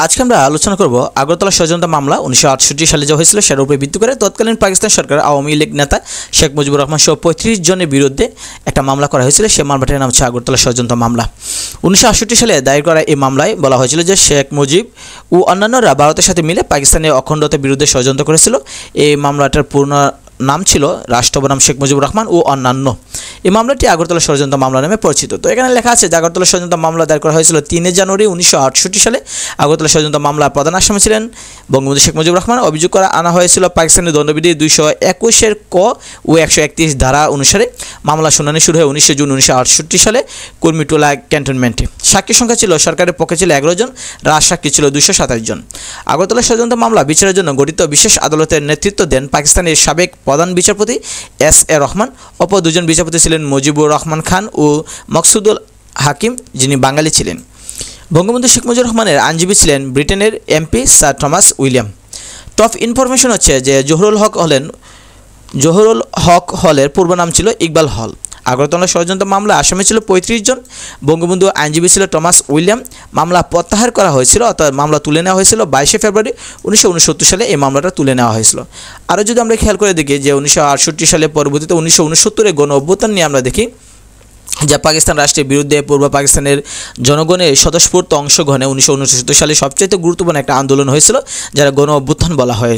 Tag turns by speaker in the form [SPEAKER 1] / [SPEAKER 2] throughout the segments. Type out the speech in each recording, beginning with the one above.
[SPEAKER 1] আজকে আমরা আলোচনা করব আগরতলা ষড়যন্ত্র মামলা 1968 সালে যা হয়েছিল সেটার উপরে ভিত্তি করে তৎকালীন পাকিস্তান সরকার আওয়ামী লীগ নেতা শেখ মুজিবুর রহমান সহ 35 জনের বিরুদ্ধে একটা মামলা করা হয়েছিল। সেই মামলাটির নাম হচ্ছে আগরতলা ষড়যন্ত্র মামলা। 1968 সালে দায়ের করা এই মামলায় বলা হয়েছিল যে শেখ মুজিব ও অন্যান্যরা ভারতের সাথে মিলে পাকিস্তানের অখণ্ডতার বিরুদ্ধে ষড়যন্ত্র করেছিল। এই মামলাটার পূর্ণ নাম ছিল রাষ্ট্র বনাম শেখ মুজিবুর রহমান ও অন্যান্য। এই মামলাটি আগরতলা ষড়যন্ত্র মামলা নামে পরিচিত। তো এখানে লেখা আছে যে আগরতলা ষড়যন্ত্র মামলা দায়ের করা হয়েছিল 3 জানুয়ারি 1968 সালে। আগরতলা ষড়যন্ত্র মামলার প্রধান আসামি ছিলেন বঙ্গবন্ধু শেখ মুজিবুর রহমান। অভিযোগ করা আনা হয়েছিল পাকিস্তানের দণ্ডবিধি 221 ক ও 131 ধারা অনুসারে। মামলা শুনানি শুরু হয় 19 জুন 1968 সালে কুর্মিটোলা ক্যান্টনমেন্টে। সাক্ষী সংখ্যা ছিল সরকারের পক্ষে ছিল 11 জন, রাজ সাক্ষী ছিল 227 জন। আগরতলা ষড়যন্ত্র মামলা বিচারের জন্য গঠিত বিশেষ আদালতের নেতৃত্ব দেন পাকিস্তানের সাবেক প্রধান বিচারপতি এস.এ. রহমান। অপর দুজন বিচারপতি ছিলেন মুজিবুর রহমান খান ও মকসুদুল হাকিম, যিনি বাঙালি ছিলেন। বঙ্গবন্ধু শেখ মুজিবুর রহমানের আইনজীবী ছিলেন ব্রিটেনের MP sir Thomas William. Top information হচ্ছে যে জহুরুল হক হলের পূর্ব নাম ছিল ইকবাল হল। আগরতলা ষড়যন্ত্র মামলা আসামি ছিল 35 জন। বঙ্গবন্ধু আইনজীবী ছিল টমাস উইলিয়াম। মামলা প্রত্যাহার করা হয়েছিল, অর্থাৎ মামলা তুলে নেওয়া হয়েছিল 22 ফেব্রুয়ারি 1969 সালে। এই মামলাটা তুলে নেওয়া হয়েছিল। আরও যদি আমরা খেয়াল করে দেখি যে 1968 সালে পরবর্তীতে 1969 গণ অভ্যুত্থান নিয়ে আমরা দেখি যা পাকিস্তান রাষ্ট্রের বিরুদ্ধে পূর্ব পাকিস্তানের জনগণের স্বতঃস্ফূর্ত অংশগ্রহণে 1969 সালে সবচেয়ে গুরুত্বপূর্ণ একটা আন্দোলন হয়েছিল, যারা গণ অভ্যুত্থান বলা হয়।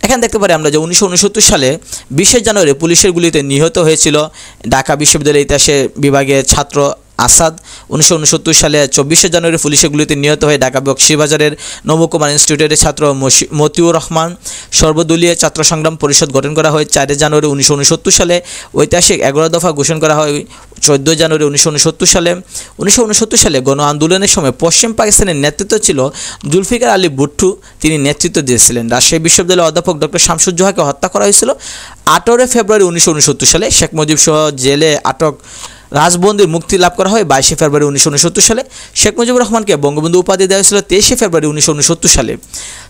[SPEAKER 1] এখানে দেখতে পারি আমরা যে 1969 সালে 20 জানুয়ারি পুলিশের গুলিতে নিহত হয়েছিল ঢাকা বিশ্ববিদ্যালয়ের ইতিহাসের বিভাগের ছাত্র আসাদ। 1969 সালে 24 জানুয়ারি পুলিশের গুলিতে নিহত হয়ে ঢাকা বক্সিবাজারের নবকুমার ইনস্টিটিউটের ছাত্র মতিউর রহমান। সর্বদলীয় ছাত্র সংগ্রাম পরিষদ গঠন করা হয় 4 জানুয়ারি 1969 সালে। ঐতিহাসিক 11 দফা ঘোষণা করা হয় 14 জানুয়ারি 1969 সালে। 1969 সালে গণ আন্দোলনের সময় পশ্চিম পাকিস্তানের নেতৃত্ব ছিল জুলফিকার আলী ভুট্টো, তিনি নেতৃত্ব দিয়েছিলেন। রাজশাহী বিশ্ববিদ্যালয়ের অধ্যাপক ডক্টর শামসুজ্জোহাকে হত্যা করা হয়েছিল 18 ফেব্রুয়ারি 1969 সালে। শেখ মুজিব সহ জেলে আটক রাজবন্দির মুক্তি লাভ করা হয় 22 ফেব্রুয়ারি 1969 সালে। শেখ মুজিবুর রহমানকে বঙ্গবন্ধু উপাধি দেওয়া হয়েছিল 23 ফেব্রুয়ারি 1969 সালে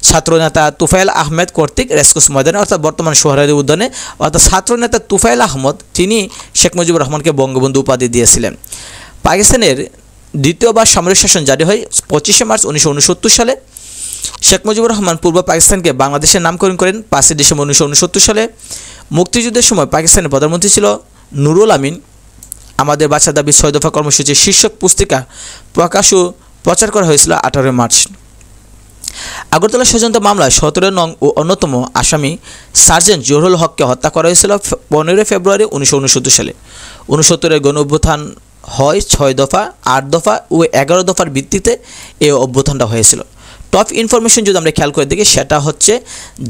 [SPEAKER 1] ছাত্রনেতা তুফাইল আহমেদ কর্তৃক রেসকোর্স ময়দানে, অর্থাৎ বর্তমান সোহরাওয়ার্দী উদ্যানে। অর্থাৎ ছাত্রনেতা তুফাইল আহমদ তিনি শেখ মুজিবুর রহমানকে বঙ্গবন্ধু উপাধি দিয়েছিলেন। পাকিস্তানের দ্বিতীয়বার সামরিক শাসন জারি হয় 25 মার্চ 1969 সালে। শেখ মুজিবুর রহমান পূর্ব পাকিস্তানকে বাংলাদেশের নামকরণ করেন 5 ডিসেম্বর 1969 সালে। মুক্তিযুদ্ধের সময় পাকিস্তানের প্রধানমন্ত্রী ছিল নুরুল আমিন। আমাদের বাচ্চা দাবি 6 দফা কর্মসূচির শীর্ষক পুস্তিকা প্রচার করা হয়েছিল 18 মার্চ। আগরতলা ষড়যন্ত্র মামলায় 17 নং ও অন্যতম আসামি সার্জেন্ট জহুরুল হককে হত্যা করা হয়েছিল 15 ফেব্রুয়ারি 1969 সালে। 69 গণ অভ্যুত্থান হয় 6 দফা, 8 দফা ও 11 দফার ভিত্তিতে এই অভ্যুত্থানটা হয়েছিল। টপ ইনফরমেশন যদি আমরা খেয়াল করে দেখি সেটা হচ্ছে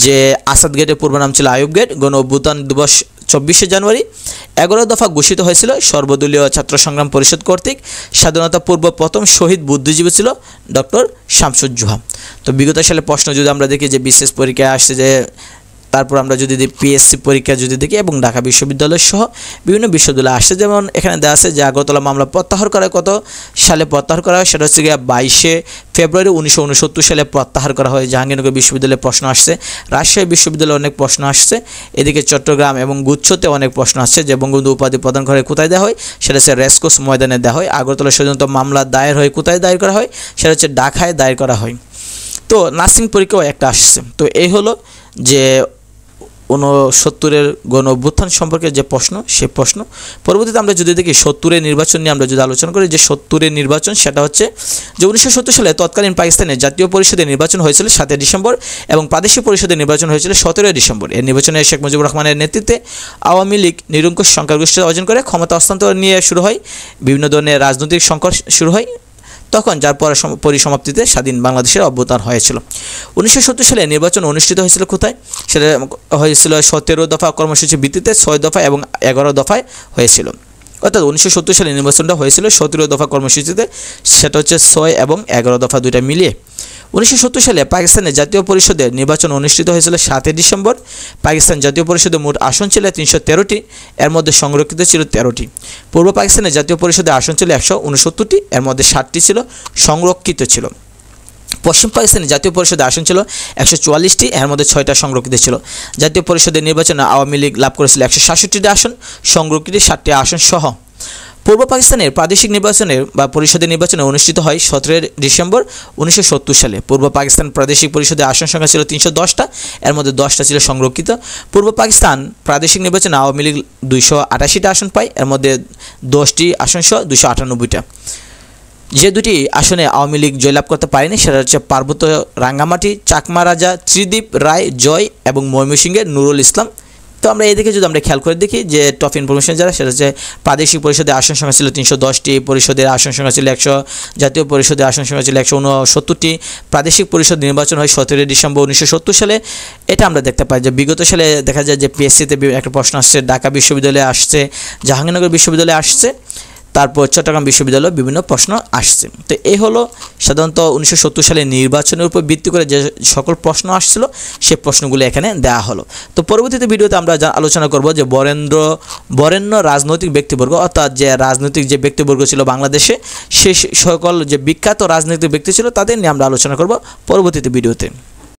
[SPEAKER 1] যে আসাদ গেটের পূর্ব নাম ছিল আইয়ুব গেট। গণ অভ্যুত্থান দিবস 24 জানুয়ারি। 11 দফা ঘোষিত হয়েছিল সর্বদলীয় ছাত্র সংগ্রাম পরিষদ কর্তৃক। স্বাধীনতা পূর্ব প্রথম শহীদ বুদ্ধিজীবী ছিল ডক্টর শামসুজ্জোহা। তো বিগত সালে প্রশ্ন যদি আমরা দেখি যে বিশেষ পরীক্ষায় আসছে যে, তারপর আমরা যদি পিএসসি পরীক্ষা যদি দেখি এবং ঢাকা বিশ্ববিদ্যালয় সহ বিভিন্ন বিশ্ববিদ্যালয় আসছে, যেমন এখানে দেওয়া আছে যে আগরতলা মামলা প্রত্যাহার করা কত সালে প্রত্যাহার করা হয়, সেটা হচ্ছে গিয়ে 22 ফেব্রুয়ারি 1969 সালে প্রত্যাহার করা হয়। জাহাঙ্গীরনগর বিশ্ববিদ্যালয়ে প্রশ্ন আসছে, রাজশাহী বিশ্ববিদ্যালয়ে অনেক প্রশ্ন আসছে, এদিকে চট্টগ্রাম এবং গুচ্ছতে অনেক প্রশ্ন আসছে যে বঙ্গবন্ধু উপাধি প্রদান করে কোথায় দেওয়া হয়, সেটা হচ্ছে রেসকোর্স ময়দানে দেওয়া হয়। আগরতলা ষড়যন্ত্র মামলা দায়ের হয় কোথায় দায়ের করা হয়, সেটা হচ্ছে ঢাকায় দায়ের করা হয়। তো নার্সিং পরীক্ষাও একটা আসছে। তো এই হলো যে 69 গণ অভ্যুত্থান সম্পর্কে যে প্রশ্ন, সে প্রশ্ন। পরবর্তীতে আমরা যদি দেখি 70 নির্বাচন নিয়ে আমরা যদি আলোচনা করি, যে 70 নির্বাচন সেটা হচ্ছে যে 1970 সালে তৎকালীন পাকিস্তানের জাতীয় পরিষদের নির্বাচন হয়েছিল 7 ডিসেম্বর এবং প্রাদেশিক পরিষদের নির্বাচন হয়েছিল 17 ডিসেম্বর। এর নির্বাচনে শেখ মুজিবুর রহমানের নেতৃত্বে আওয়ামী লীগ নিরঙ্কুশ সংখ্যাগরিষ্ঠতা অর্জন করে ক্ষমতা হস্তান্তর নিয়ে শুরু হয়, বিভিন্ন ধরনের রাজনৈতিক সংকট শুরু হয় তখন, যার পরিসমাপ্তিতে স্বাধীন বাংলাদেশের অভ্যুত্থান হয়েছিল। 1970 সালে নির্বাচন অনুষ্ঠিত হয়েছিল কোথায়, সেটা হয়েছিল 17 দফা কর্মসূচির ভিত্তিতে 6 দফা এবং 11 দফায় হয়েছিল। অর্থাৎ 1970 সালে নির্বাচনটা হয়েছিল 17 দফা কর্মসূচিতে, সেটা হচ্ছে 6 এবং 11 দফা দুইটা মিলিয়ে। 1970 সালে পাকিস্তানের জাতীয় পরিষদের নির্বাচন অনুষ্ঠিত হয়েছিল 7 ডিসেম্বর। পাকিস্তান জাতীয় পরিষদের মোট আসন ছিল 313টি, এর মধ্যে সংরক্ষিত ছিল 13টি। পূর্ব পাকিস্তানের জাতীয় পরিষদের আসন ছিল 169টি, এর মধ্যে 60টি ছিল সংরক্ষিত ছিল। পশ্চিম পাকিস্তানের জাতীয় পরিষদের আসন ছিল 144টি, এর মধ্যে 6টা সংরক্ষিত ছিল। জাতীয় পরিষদের নির্বাচনে আওয়ামী লীগ লাভ করেছিল 166টি আসন, সংরক্ষিত 7টি আসন সহ। পূর্ব পাকিস্তানের প্রাদেশিক নির্বাচনের বা পরিষদের নির্বাচনে অনুষ্ঠিত হয় 17 ডিসেম্বর 1970 সালে। পূর্ব পাকিস্তান প্রাদেশিক পরিষদের আসন সংখ্যা ছিল 310টা, এর মধ্যে 10টা ছিল সংরক্ষিত। পূর্ব পাকিস্তান প্রাদেশিক নির্বাচনে আওয়ামী লীগ 288টা আসন পায়, এর মধ্যে 10টি আসন সহ 298টা। যে দুটি আসনে আওয়ামী লীগ জয়লাভ করতে পারেনি সেটা হচ্ছে পার্বত্য রাঙ্গামাটি চাকমা রাজা ত্রিদীপ রায় জয় এবং ময়মনসিংহের নুরুল ইসলাম। তো আমরা এদিকে যদি আমরা খেয়াল করে দেখি যে টপ ইনফরমেশন যারা, সেটা হচ্ছে প্রাদেশিক পরিষদের আসন সংখ্যা ছিল 310টি, পরিষদের আসন সংখ্যা ছিল 100, জাতীয় পরিষদের আসন সংখ্যা ছিল 169টি। প্রাদেশিক পরিষদ নির্বাচন হয় 17 ডিসেম্বর 1970 সালে। এটা আমরা দেখতে পাই যে বিগত সালে দেখা যায় যে পিএসসিতে একটা প্রশ্ন আসছে, ঢাকা বিশ্ববিদ্যালয়ে আসছে, জাহাঙ্গীরনগর বিশ্ববিদ্যালয়ে আসছে, তারপর চট্টগ্রাম বিশ্ববিদ্যালয়ে বিভিন্ন প্রশ্ন আসছে। তো এই হলো সাধারণত 1970 সালে নির্বাচনের উপর ভিত্তি করে যে সকল প্রশ্ন আসছিল সেই প্রশ্নগুলো এখানে দেওয়া হলো। তো পরবর্তীতে ভিডিওতে আমরা আলোচনা করব যে বরেণ্য রাজনৈতিক ব্যক্তিবর্গ, অর্থাৎ যে রাজনৈতিক যে ব্যক্তিবর্গ ছিল বাংলাদেশে, সেই সকল যে বিখ্যাত রাজনৈতিক ব্যক্তি ছিল তাদের নিয়ে আমরা আলোচনা করব পরবর্তীতে ভিডিওতে।